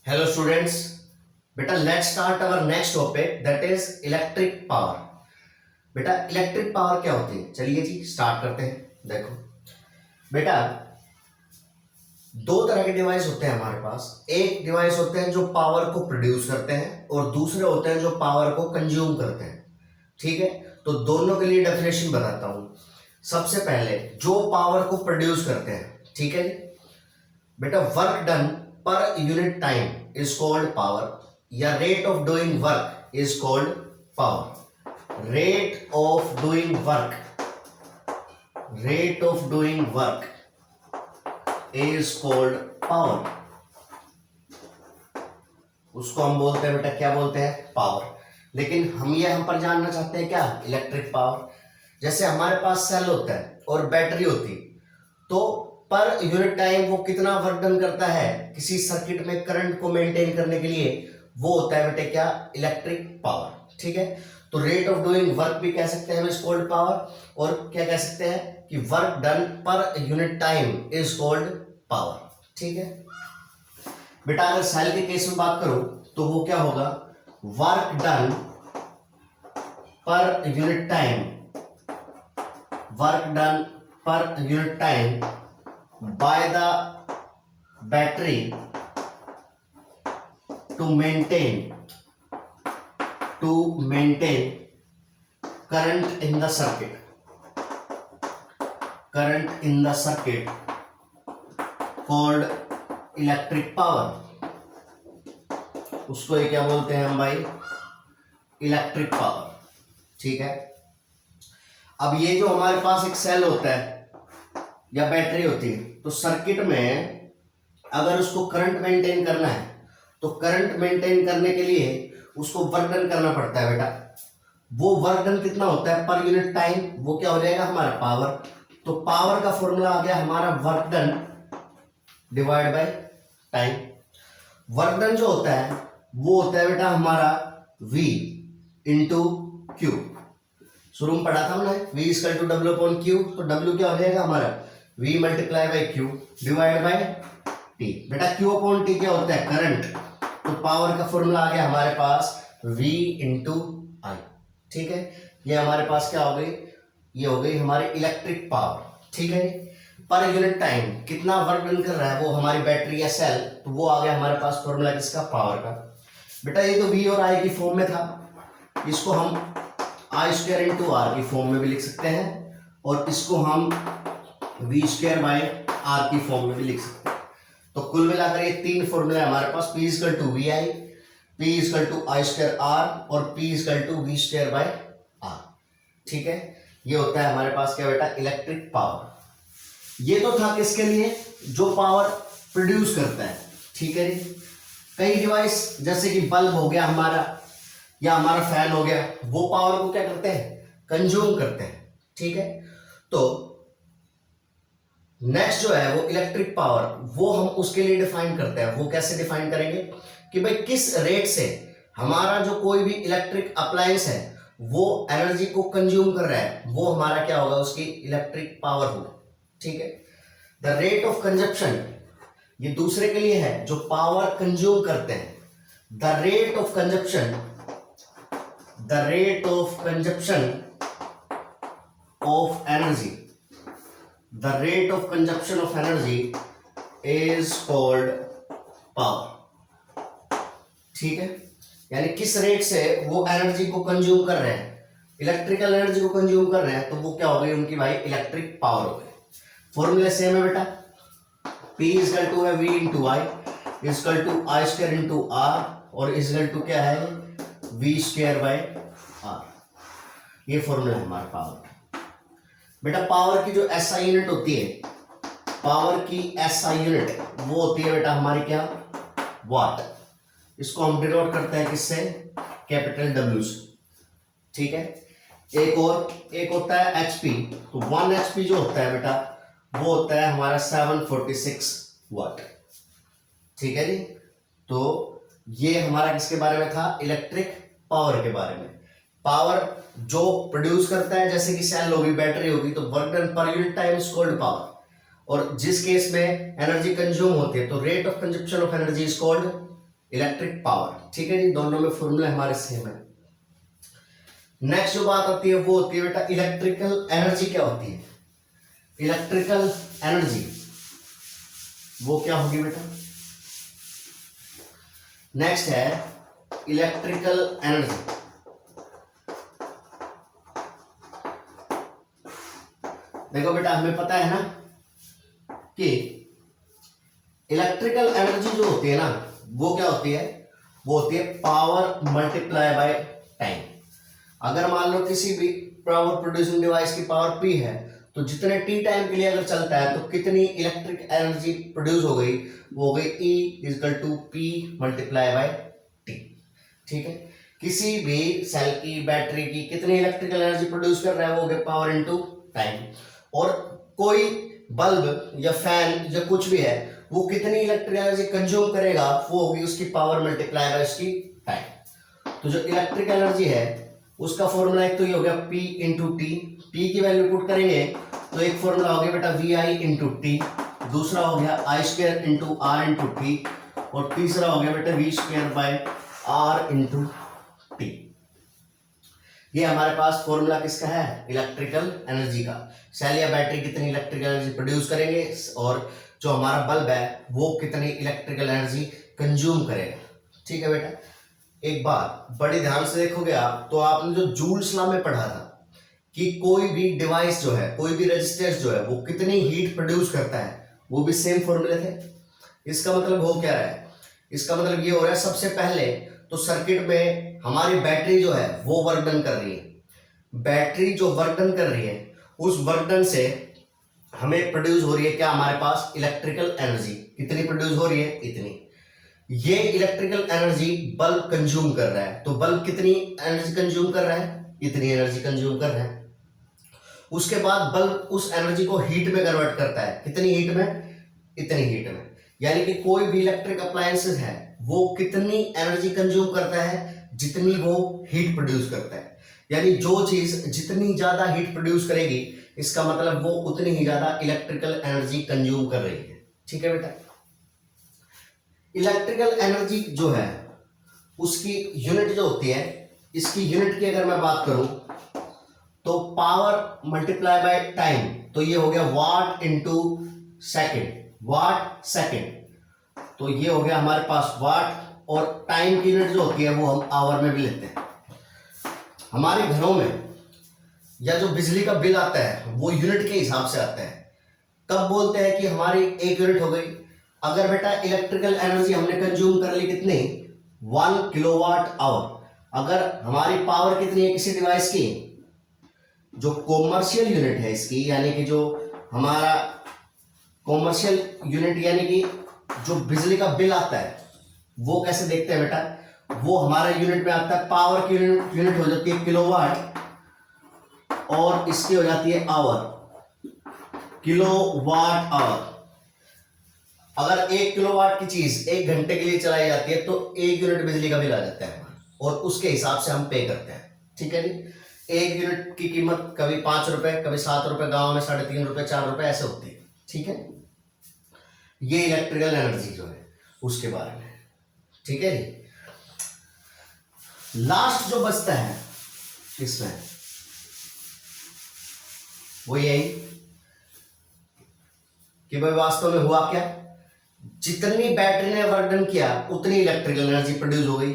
Hello students. बेटा let's start our next topic that is electric power. बेटा electric power क्या होती है, चलिए जी स्टार्ट करते हैं। देखो बेटा, दो तरह के डिवाइस होते हैं हमारे पास। एक डिवाइस होते हैं जो पावर को प्रोड्यूस करते हैं और दूसरे होते हैं जो पावर को कंज्यूम करते हैं। ठीक है, तो दोनों के लिए डेफिनेशन बताता हूं। सबसे पहले जो पावर को प्रोड्यूस करते हैं, ठीक है बेटा, वर्क डन पर unit time is called power, या rate of doing work is called power. Rate of doing work, rate of doing work is called power. उसको हम बोलते हैं बेटा, क्या बोलते हैं, पावर। लेकिन हम ये हम पर जानना चाहते हैं क्या, इलेक्ट्रिक पावर। जैसे हमारे पास सेल होता है और बैटरी होती है, तो पर यूनिट टाइम वो कितना वर्क डन करता है किसी सर्किट में करंट को मेंटेन करने के लिए, वो होता है बेटे क्या, इलेक्ट्रिक पावर। ठीक है, तो रेट ऑफ डूइंग वर्क भी कह सकते हैं हम इस कॉल्ड पावर, और क्या कह सकते हैं कि वर्क डन पर unit time is called power. ठीक है बेटा, अगर सेल के केस में बात करूं तो वो क्या होगा, वर्क डन पर यूनिट टाइम, वर्क डन पर unit time by the battery to maintain current in the circuit, current in the circuit called electric power। उसको ये क्या बोलते हैं हम भाई, इलेक्ट्रिक पावर। ठीक है, अब ये जो हमारे पास एक सेल होता है या बैटरी होती है, तो सर्किट में अगर उसको करंट मेंटेन करना है तो करंट मेंटेन करने के लिए उसको वर्क डन करना पड़ता है बेटा। वो वर्क डन कितना होता है पर यूनिट टाइम, वो क्या हो जाएगा हमारा पावर। तो पावर का फॉर्मूला आ गया हमारा work done divide by time. Work done जो होता है वो होता है बेटा हमारा V इंटू क्यू। शुरू में पढ़ा था हमने V equal to W upon Q, तो W क्या हो जाएगा हमारा V multiply by Q divide by T। बेटा Q अपॉन T क्या होता है, करंट। तो पावर का फॉर्मूला आ गया हमारे पास V इंटू आई। ठीक है, ये हमारे पास क्या हो गई, ये हो गई हमारी इलेक्ट्रिक पावर। ठीक है, पर यूनिट टाइम कितना वर्क डन कर रहा है वो हमारी बैटरी या सेल, तो वो आ गया हमारे पास फॉर्मूला किसका, पावर का। बेटा ये तो V और I की फॉर्म में था, इसको हम आई स्क्वायर इंटू आर की फॉर्म में भी लिख सकते हैं, और इसको हम वी स्क्वायर बाय आर की फॉर्म में भी लिख सकते हैं। तो कुल मिलाकर ये तीन फॉर्मूले हमारे पास, P equal to V I, P equal to I square R, और P equal to V square by R. ठीक है, ये होता है हमारे पास क्या बेटा, इलेक्ट्रिक पावर। ये तो था किसके लिए, जो पावर प्रोड्यूस करता है। ठीक है, कई डिवाइस जैसे कि बल्ब हो गया हमारा, या हमारा फैन हो गया, वो पावर को क्या करते हैं, कंज्यूम करते हैं। ठीक है, तो नेक्स्ट जो है वो इलेक्ट्रिक पावर, वो हम उसके लिए डिफाइन करते हैं। वो कैसे डिफाइन करेंगे कि भाई किस रेट से हमारा जो कोई भी इलेक्ट्रिक अप्लायंस है वो एनर्जी को कंज्यूम कर रहा है, वो हमारा क्या होगा, उसकी इलेक्ट्रिक पावर होगा। ठीक है, द रेट ऑफ कंजप्शन, ये दूसरे के लिए है जो पावर कंज्यूम करते हैं। The rate of consumption, the rate of consumption of energy, the rate of consumption of energy is called power। ठीक है, यानी किस रेट से वो एनर्जी को कंज्यूम कर रहे हैं, इलेक्ट्रिकल एनर्जी को कंज्यूम कर रहे हैं, तो वो क्या हो गई उनकी भाई इलेक्ट्रिक पावर हो गई। फॉर्मूला सेम है बेटा, P इक्वल टू है V into I equal to I square into R, और इक्वल टू क्या है V स्क्वायर बाय आर। ये फॉर्मूला है हमारे पावर का। बेटा पावर की जो एसआई यूनिट होती है, पावर की एसआई यूनिट वो होती है बेटा हमारी क्या, वाट। इसको हम डिनोट करते हैं किससे, कैपिटल W से। ठीक है, एक होता है एचपी, तो 1 एचपी जो होता है बेटा वो होता है हमारा 746 वाट। ठीक है जी, तो ये हमारा किसके बारे में था, इलेक्ट्रिक पावर के बारे में। पावर जो प्रोड्यूस करता है, जैसे कि सेल होगी, बैटरी होगी, तो वर्क डन पर unit time is called power. और जिस केस में एनर्जी कंज्यूम होती है तो rate of consumption of energy is called electric power. ठीक है जी, दोनों में फॉर्मूला हमारे सेम है। नेक्स्ट जो बात आती है वो होती है बेटा इलेक्ट्रिकल एनर्जी। क्या होती है इलेक्ट्रिकल एनर्जी? वो क्या होगी बेटा? नेक्स्ट है इलेक्ट्रिकल एनर्जी। देखो बेटा, हमें पता है ना कि इलेक्ट्रिकल एनर्जी जो होती है ना वो क्या होती है? वो होती है पावर मल्टीप्लाई बाय टाइम। अगर मान लो किसी भी पावर प्रोड्यूसिंग डिवाइस की पावर P है, तो जितने T टाइम के लिए अगर चलता है तो कितनी इलेक्ट्रिक एनर्जी प्रोड्यूस हो गई? वो हो गई E equal to P multiply by T। ठीक है, किसी भी सेल की, बैटरी की कितनी इलेक्ट्रिकल एनर्जी प्रोड्यूस कर रहा है? वो हो गया पावर इनटू टाइम। और कोई बल्ब या फैन या कुछ भी है वो कितनी इलेक्ट्रिक एनर्जी कंज्यूम करेगा? वो होगी उसकी पावर मल्टीप्लाई बाय उसकी टाइम। तो जो इलेक्ट्रिक एनर्जी है उसका फॉर्मूला एक तो ये हो गया P इंटू टी। टी की वैल्यू पुट करेंगे तो एक फॉर्मूला हो गया बेटा VI इंटू टी, दूसरा हो गया I square into R into T, और तीसरा हो गया बेटा V square by R into T. ये हमारे पास फॉर्मूला किसका है? इलेक्ट्रिकल एनर्जी का। सेल या बैटरी कितनी इलेक्ट्रिकल एनर्जी प्रोड्यूस करेंगे और जो हमारा बल्ब है वो कितनी इलेक्ट्रिकल एनर्जी कंज्यूम करेगा। ठीक है बेटा, एक बात बड़ी ध्यान से देखोगे आप तो आपने जो जूल्स लॉ में पढ़ा था कि कोई भी डिवाइस जो है, कोई भी रेजिस्टेंस जो है वो कितनी हीट प्रोड्यूस करता है, वो भी सेम फॉर्मूले थे। इसका मतलब हो क्या रहा है? इसका मतलब ये हो रहा है सबसे पहले तो सर्किट में हमारी बैटरी जो है वो वर्क डन कर रही है। बैटरी जो वर्क डन कर रही है उस वर्क डन से हमें प्रोड्यूस हो रही है क्या? हमारे पास इलेक्ट्रिकल एनर्जी। कितनी प्रोड्यूस हो रही है? इतनी। ये इलेक्ट्रिकल एनर्जी बल्ब कंज्यूम कर रहा है, तो बल्ब कितनी एनर्जी कंज्यूम कर रहा है? इतनी एनर्जी कंज्यूम कर रहा है। उसके बाद बल्ब उस एनर्जी को हीट में कन्वर्ट करता है। कितनी हीट में? इतनी हीट में। यानी कि कोई भी इलेक्ट्रिक अप्लायंसेस है वो कितनी एनर्जी कंज्यूम करता है? जितनी वो हीट प्रोड्यूस करता है। यानी जो चीज जितनी ज्यादा हीट प्रोड्यूस करेगी इसका मतलब वो उतनी ही ज्यादा इलेक्ट्रिकल एनर्जी कंज्यूम कर रही है। ठीक है बेटा, इलेक्ट्रिकल एनर्जी जो है उसकी यूनिट जो होती है, इसकी यूनिट की अगर मैं बात करूं तो पावर मल्टीप्लाई बाय टाइम, तो ये हो गया वाट इनटू सेकंड। वाट सेकंड, तो ये हो गया हमारे पास वाट। और टाइम की यूनिट जो होती है वो हम आवर में भी लेते हैं। हमारे घरों में या जो बिजली का बिल आता है वो यूनिट के हिसाब से आता है। कब बोलते हैं कि हमारी एक यूनिट हो गई? अगर बेटा इलेक्ट्रिकल एनर्जी हमने कंज्यूम कर ली कितनी? 1 किलोवाट आवर। अगर हमारी पावर कितनी है किसी डिवाइस की? जो कॉमर्शियल यूनिट है इसकी, यानी कि जो हमारा कॉमर्शियल यूनिट यानी कि जो बिजली का बिल आता है वो कैसे देखते हैं बेटा? वो हमारे यूनिट में आता है, पावर की यूनिट हो जाती है किलोवाट और इसकी हो जाती है आवर, किलोवाट आवर। अगर 1 किलोवाट की चीज 1 घंटे के लिए चलाई जाती है तो 1 यूनिट बिजली का बिल आ जाता है और उसके हिसाब से हम पे करते हैं। ठीक है जी, 1 यूनिट की कीमत कभी 5 रुपए, कभी 7 रुपए, गांव में 3.5 रुपए, 4 रुपए ऐसे होती है। ठीक है, ये इलेक्ट्रिकल एनर्जी जो है उसके बारे में। ठीक है जी, लास्ट जो बचता है इसमें वो यही कि भाई वास्तव में हुआ क्या? जितनी बैटरी ने वर्क डन किया उतनी इलेक्ट्रिकल एनर्जी प्रोड्यूस हो गई।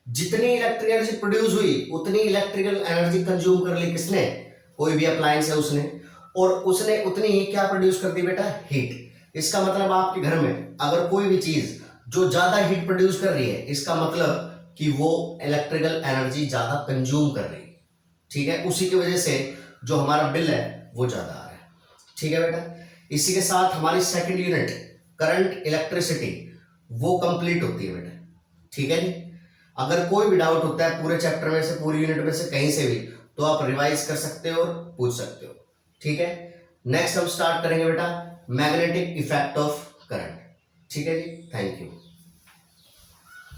जितनी इलेक्ट्रिकल एनर्जी प्रोड्यूस हुई उतनी इलेक्ट्रिकल एनर्जी कंज्यूम कर ली किसने? कोई भी अप्लायंस है उसने, और उसने उतनी ही क्या प्रोड्यूस कर दी बेटा? हीट। इसका मतलब आपके घर में अगर कोई भी चीज जो ज्यादा हीट प्रोड्यूस कर रही है इसका मतलब कि वो इलेक्ट्रिकल एनर्जी ज्यादा कंज्यूम कर रही है। ठीक है, उसी की वजह से जो हमारा बिल है वो ज्यादा आ रहा है। ठीक है बेटा, इसी के साथ हमारी सेकंड यूनिट करंट इलेक्ट्रिसिटी वो कंप्लीट होती है बेटा। ठीक है जी, अगर कोई भी डाउट होता है पूरे चैप्टर में से, पूरी यूनिट में से कहीं से भी, तो आप रिवाइज कर सकते हो और पूछ सकते हो। ठीक है, नेक्स्ट हम स्टार्ट करेंगे बेटा मैग्नेटिक इफेक्ट ऑफ करंट। ठीक है जी, थैंक यू।